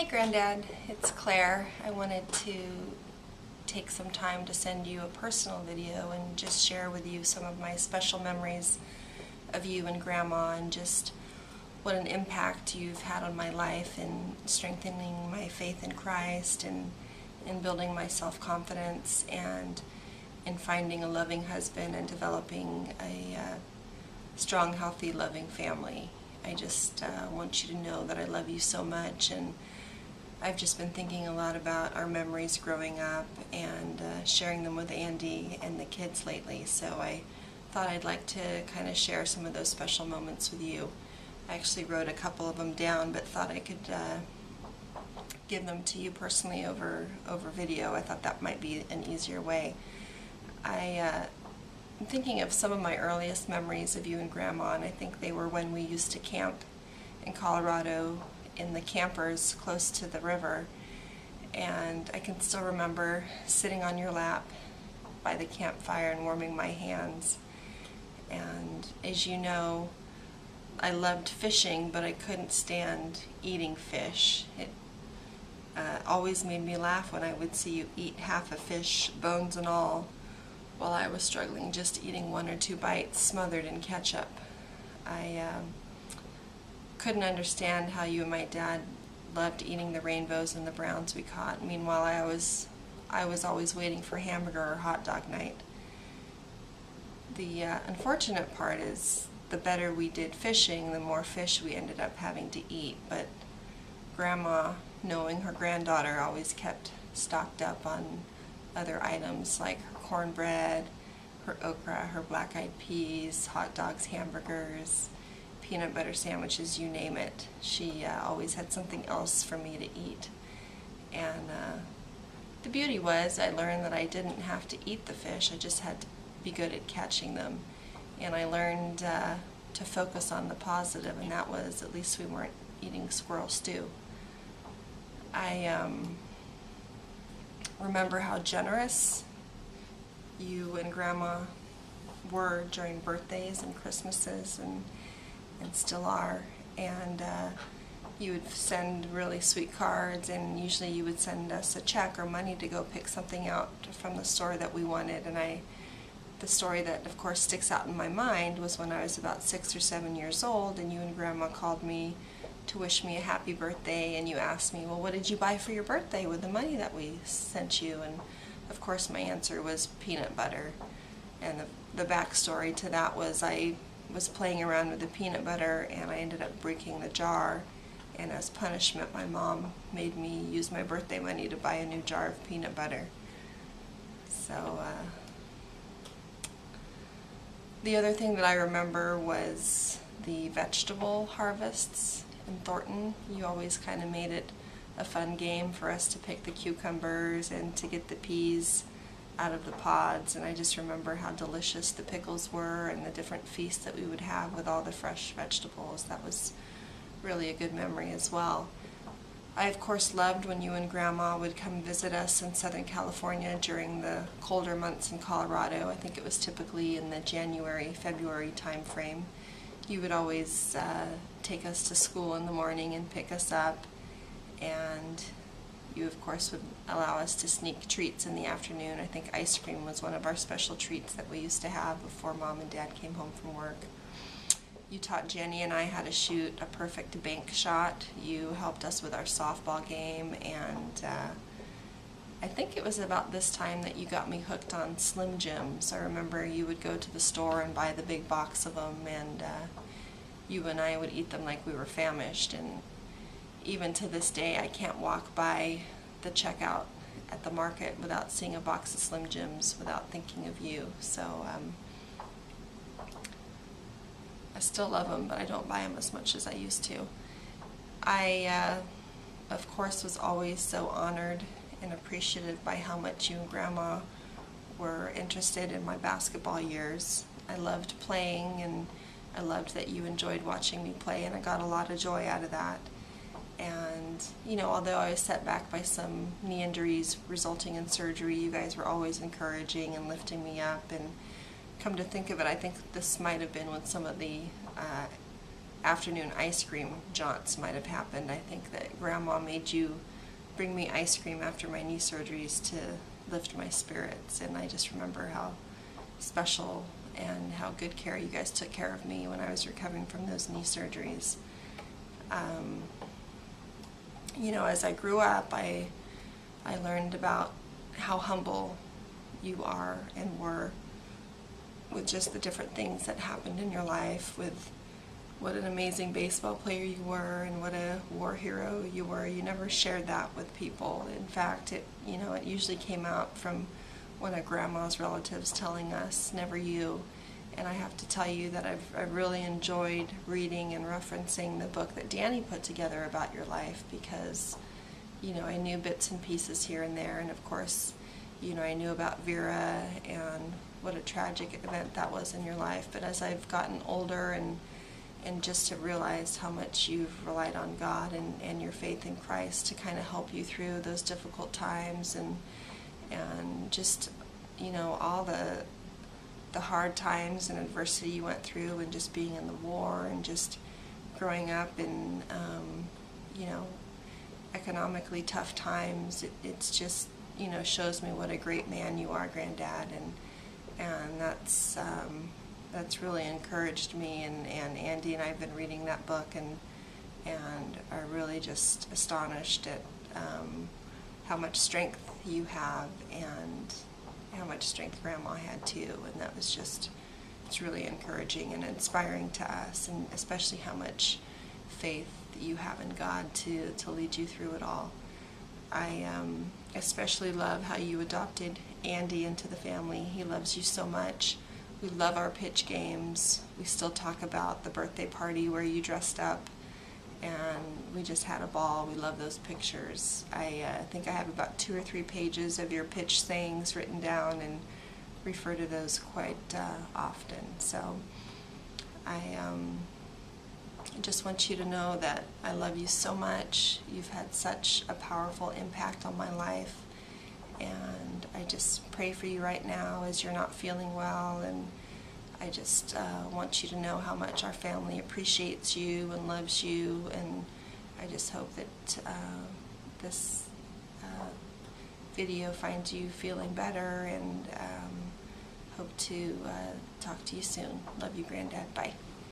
Hi Granddad, it's Claire. I wanted to take some time to send you a personal video and just share with you some of my special memories of you and Grandma and just what an impact you've had on my life in strengthening my faith in Christ and in building my self-confidence and in finding a loving husband and developing a strong, healthy, loving family. I just want you to know that I love you so much, and I've just been thinking a lot about our memories growing up and sharing them with Andy and the kids lately, so I thought I'd like to kind of share some of those special moments with you. I actually wrote a couple of them down, but thought I could give them to you personally over video. I thought that might be an easier way. I'm thinking of some of my earliest memories of you and Grandma, and I think they were when we used to camp in Colorado in the campers close to the river, and I can still remember sitting on your lap by the campfire and warming my hands. And as you know, I loved fishing, but I couldn't stand eating fish. It always made me laugh when I would see you eat half a fish, bones and all, while I was struggling just eating one or two bites smothered in ketchup. I couldn't understand how you and my dad loved eating the rainbows and the browns we caught. Meanwhile, I was always waiting for hamburger or hot dog night. The unfortunate part is the better we did fishing, the more fish we ended up having to eat. But Grandma, knowing her granddaughter, always kept stocked up on other items like her cornbread, her okra, her black-eyed peas, hot dogs, hamburgers, peanut butter sandwiches, you name it. She always had something else for me to eat. And the beauty was I learned that I didn't have to eat the fish, I just had to be good at catching them. And I learned to focus on the positive, and that was at least we weren't eating squirrel stew. I remember how generous you and Grandma were during birthdays and Christmases, and still are. And you would send really sweet cards, and usually you would send us a check or money to go pick something out from the store that we wanted. And the story that of course sticks out in my mind was when I was about 6 or 7 years old, and you and Grandma called me to wish me a happy birthday, and you asked me, well, what did you buy for your birthday with the money that we sent you? And of course my answer was peanut butter. And the backstory to that was I was playing around with the peanut butter and I ended up breaking the jar, and as punishment my mom made me use my birthday money to buy a new jar of peanut butter. So the other thing that I remember was the vegetable harvests in Thornton. You always kind of made it a fun game for us to pick the cucumbers and to get the peas out of the pods, and I just remember how delicious the pickles were and the different feasts that we would have with all the fresh vegetables. That was really a good memory as well. I of course loved when you and Grandma would come visit us in Southern California during the colder months in Colorado. I think it was typically in the January, February time frame. You would always take us to school in the morning and pick us up, and you of course would allow us to sneak treats in the afternoon. I think ice cream was one of our special treats that we used to have before Mom and Dad came home from work. You taught Jenny and I how to shoot a perfect bank shot. You helped us with our softball game, and I think it was about this time that you got me hooked on Slim Jims. I remember you would go to the store and buy the big box of them, and you and I would eat them like we were famished. And even to this day, I can't walk by the checkout at the market without seeing a box of Slim Jims without thinking of you. So I still love them, but I don't buy them as much as I used to. I, of course, was always so honored and appreciative by how much you and Grandma were interested in my basketball years. I loved playing, and I loved that you enjoyed watching me play, and I got a lot of joy out of that. And, you know, although I was set back by some knee injuries resulting in surgery, you guys were always encouraging and lifting me up. And come to think of it, I think this might have been when some of the afternoon ice cream jaunts might have happened. I think that Grandma made you bring me ice cream after my knee surgeries to lift my spirits, and I just remember how special and how good care you guys took care of me when I was recovering from those knee surgeries. You know, as I grew up, I learned about how humble you are and were with just the different things that happened in your life, with what an amazing baseball player you were and what a war hero you were. You never shared that with people. In fact, it usually came out from one of Grandma's relatives telling us, never you. And I have to tell you that I've really enjoyed reading and referencing the book that Danny put together about your life, because, I knew bits and pieces here and there, and of course, I knew about Vera and what a tragic event that was in your life. But as I've gotten older and just have realized how much you've relied on God and your faith in Christ to kind of help you through those difficult times, and just, all the hard times and adversity you went through, and just being in the war, and just growing up in, economically tough times. It's just, shows me what a great man you are, Granddad, and that's really encouraged me, and Andy and I have been reading that book and are really just astonished at how much strength you have and how much strength Grandma had too, and that was it's really encouraging and inspiring to us, and especially how much faith you have in God to lead you through it all. I especially love how you adopted Andy into the family. He loves you so much. We love our pitch games. We still talk about the birthday party where you dressed up, and we just had a ball. We love those pictures. I think I have about 2 or 3 pages of your pitch sayings written down and refer to those quite often. So I just want you to know that I love you so much. You've had such a powerful impact on my life, and I just pray for you right now as you're not feeling well, and I just want you to know how much our family appreciates you and loves you, and I just hope that this video finds you feeling better, and hope to talk to you soon. Love you, Granddad. Bye.